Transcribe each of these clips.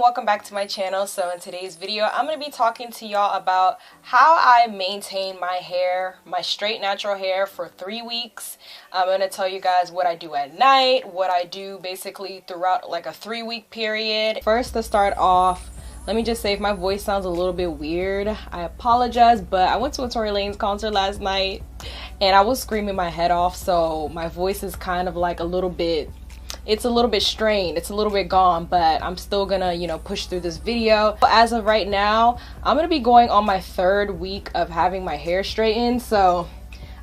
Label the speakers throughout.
Speaker 1: welcome back to my channel. So in today's video I'm going to be talking to y'all about how I maintain my hair, my straight natural hair for 3 weeks. I'm going to tell you guys what I do at night, what I do basically throughout like a 3-week period. First, to start off, let me just say if my voice sounds a little bit weird, I apologize, but I went to a Tory Lanez concert last night and I was screaming my head off, so my voice is kind of like a little bit strained, it's a little bit gone, but I'm still gonna, push through this video. As of right now, I'm gonna be going on my 3rd week of having my hair straightened. So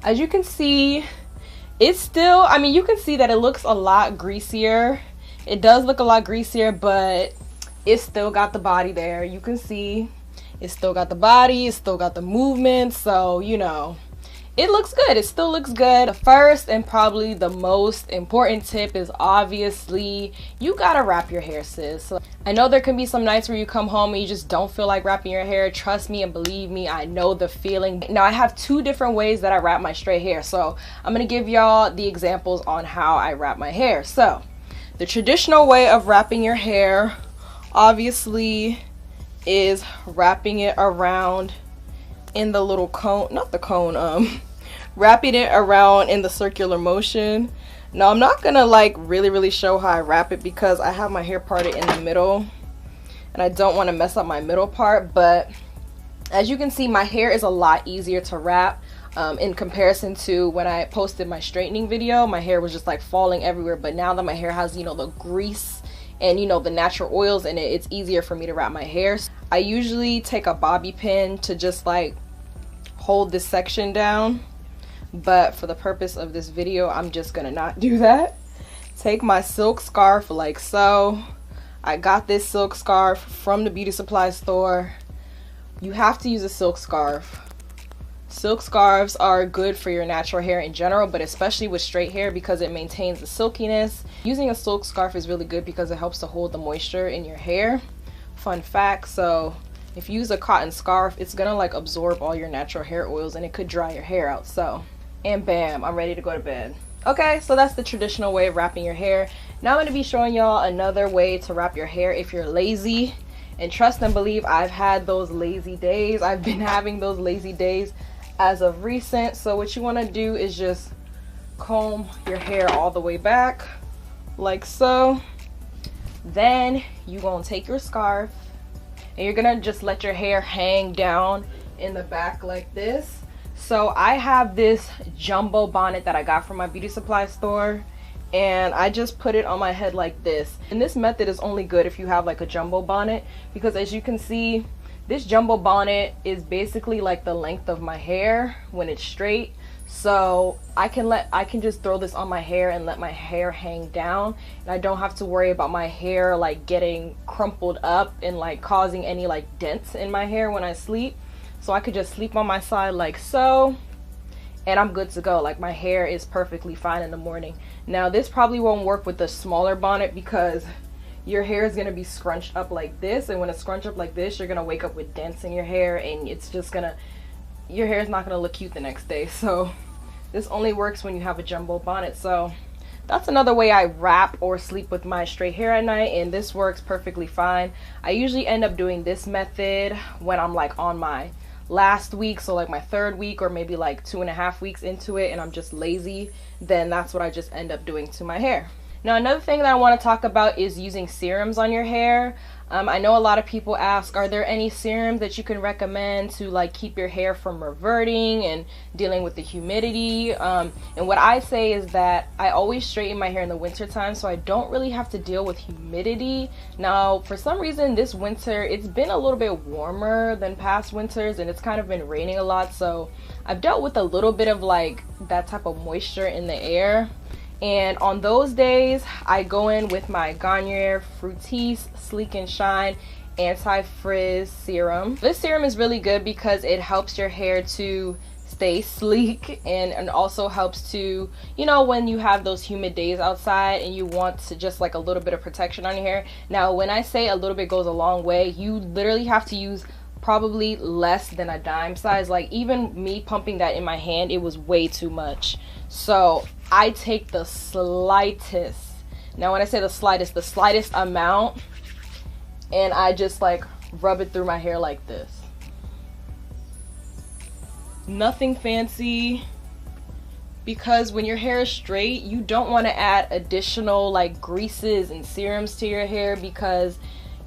Speaker 1: as you can see, it's still, you can see that it looks a lot greasier. It does look a lot greasier, but it's still got the body there. You can see it's still got the body, it's still got the movement, so it looks good. It still looks good. The first and probably the most important tip is obviously you gotta wrap your hair, sis. So I know there can be some nights where you come home and you just don't feel like wrapping your hair. Trust me and believe me, I know the feeling. Now I have 2 different ways that I wrap my straight hair, so I'm gonna give y'all the examples on how I wrap my hair. So the traditional way of wrapping your hair obviously is wrapping it around in the little cone, not the cone, wrapping it around in the circular motion. Now I'm not gonna like really show how I wrap it because I have my hair parted in the middle and I don't want to mess up my middle part, but as you can see, my hair is a lot easier to wrap in comparison to when I posted my straightening video. My hair was just like falling everywhere, but now that my hair has the grease and the natural oils in it, it's easier for me to wrap my hair. I usually take a bobby pin to just like hold this section down, but for the purpose of this video I'm just gonna not do that. Take my silk scarf like so. I got this silk scarf from the beauty supply store. You have to use a silk scarf. Silk scarves are good for your natural hair in general, but especially with straight hair because it maintains the silkiness. Using a silk scarf is really good because it helps to hold the moisture in your hair. Fun fact, so if you use a cotton scarf, it's gonna like absorb all your natural hair oils and it could dry your hair out. So, and bam, I'm ready to go to bed. Okay, so that's the traditional way of wrapping your hair. Now I'm gonna be showing y'all another way to wrap your hair if you're lazy. And trust and believe, I've had those lazy days. I've been having those lazy days as of recent. So what you wanna do is just comb your hair all the way back like so. Then you gonna take your scarf and you're gonna just let your hair hang down in the back like this. So I have this jumbo bonnet that I got from my beauty supply store and I just put it on my head like this. And this method is only good if you have like a jumbo bonnet because as you can see, this jumbo bonnet is basically like the length of my hair when it's straight. So I can just throw this on my hair and let my hair hang down, and I don't have to worry about my hair like getting crumpled up and like causing any like dents in my hair when I sleep. So I could just sleep on my side like so and I'm good to go. Like my hair is perfectly fine in the morning. Now this probably won't work with the smaller bonnet because your hair is going to be scrunched up like this, and when it's scrunched up like this you're going to wake up with dents in your hair and it's just gonna, your hair is not going to look cute the next day. So this only works when you have a jumbo bonnet. So that's another way I wrap or sleep with my straight hair at night, and this works perfectly fine. I usually end up doing this method when I'm like on my last week, so like my 3rd week or maybe like 2.5 weeks into it and I'm just lazy, then that's what I just end up doing to my hair. Now another thing that I want to talk about is using serums on your hair. I know a lot of people ask, are there any serums that you can recommend to like keep your hair from reverting and dealing with the humidity? And what I say is that I always straighten my hair in the winter time, so I don't really have to deal with humidity. Now for some reason this winter it's been a little bit warmer than past winters and it's kind of been raining a lot, so I've dealt with a little bit of like that type of moisture in the air. And on those days, I go in with my Garnier Fructis Sleek and Shine Anti-Frizz Serum. This serum is really good because it helps your hair to stay sleek and also helps to, when you have those humid days outside and you want to just like a little bit of protection on your hair. Now, when I say a little bit goes a long way, you literally have to use probably less than a dime size. Like even me pumping that in my hand, it was way too much. So I take the slightest, now when I say the slightest amount, and I just like rub it through my hair like this. Nothing fancy, because when your hair is straight, you don't want to add additional like greases and serums to your hair, because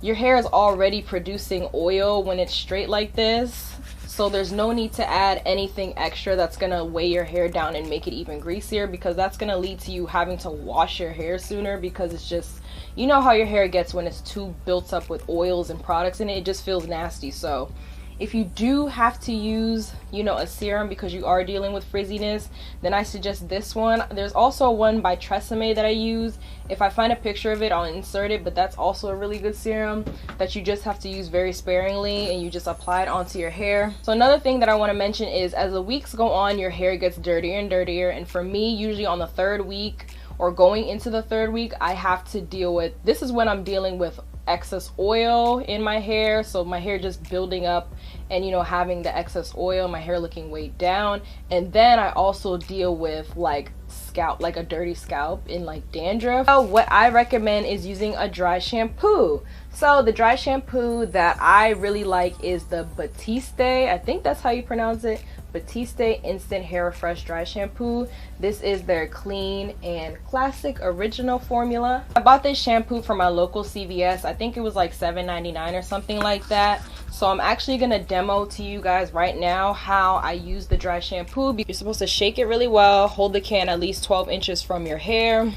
Speaker 1: your hair is already producing oil when it's straight like this. So there's no need to add anything extra that's gonna weigh your hair down and make it even greasier, because that's gonna lead to you having to wash your hair sooner, because it's just, you know how your hair gets when it's too built up with oils and products in it, it just feels nasty. So if you do have to use, you know, a serum because you are dealing with frizziness, then I suggest this one. There's also one by Tresemme that I use. If I find a picture of it, I'll insert it, but that's also a really good serum that you just have to use very sparingly, and you just apply it onto your hair. So another thing that I want to mention is, as the weeks go on, your hair gets dirtier and dirtier, and for me, usually on the 3rd week or going into the 3rd week, I have to deal with, this is when I'm dealing with excess oil in my hair, so my hair just building up and, you know, having the excess oil, my hair looking weighed down. And then I also deal with like scalp, like a dirty scalp and like dandruff. So what I recommend is using a dry shampoo. So the dry shampoo that I really like is the Batiste, I think that's how you pronounce it, Batiste Instant Hair Refresh Dry Shampoo. This is their clean and classic original formula. I bought this shampoo from my local CVS. I think it was like $7.99 or something like that. So I'm actually gonna demo to you guys right now how I use the dry shampoo. You're supposed to shake it really well, hold the can at least 12 inches from your hair,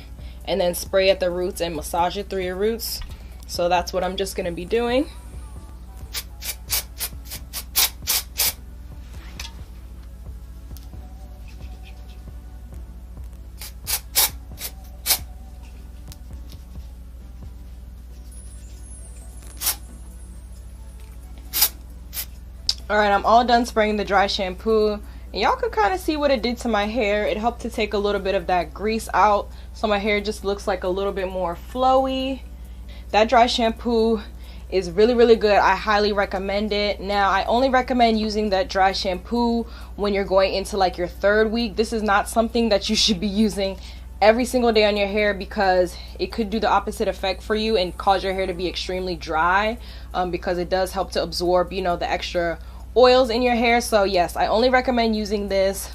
Speaker 1: and then spray at the roots and massage it through your roots. So that's what I'm just gonna be doing. Alright, I'm all done spraying the dry shampoo, and y'all could kind of see what it did to my hair. It helped to take a little bit of that grease out, so my hair just looks like a little bit more flowy. That dry shampoo is really, really good. I highly recommend it. Now, I only recommend using that dry shampoo when you're going into like your 3rd week. This is not something that you should be using every single day on your hair, because it could do the opposite effect for you and cause your hair to be extremely dry, because it does help to absorb, you know, the extra oils in your hair. So yes, I only recommend using this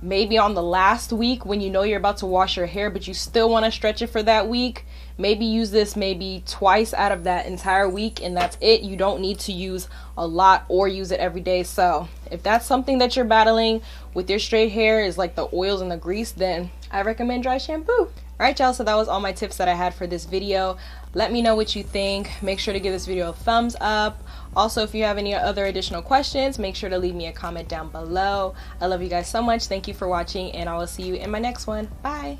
Speaker 1: maybe on the last week when you know you're about to wash your hair, but you still want to stretch it for that week. Maybe use this maybe twice out of that entire week, and that's it. You don't need to use a lot or use it every day. So if that's something that you're battling with your straight hair, is like the oils and the grease, then I recommend dry shampoo. Alright y'all, so that was all my tips that I had for this video. Let me know what you think. Make sure to give this video a thumbs up. Also, if you have any other additional questions, make sure to leave me a comment down below. I love you guys so much. Thank you for watching, and I will see you in my next one. Bye.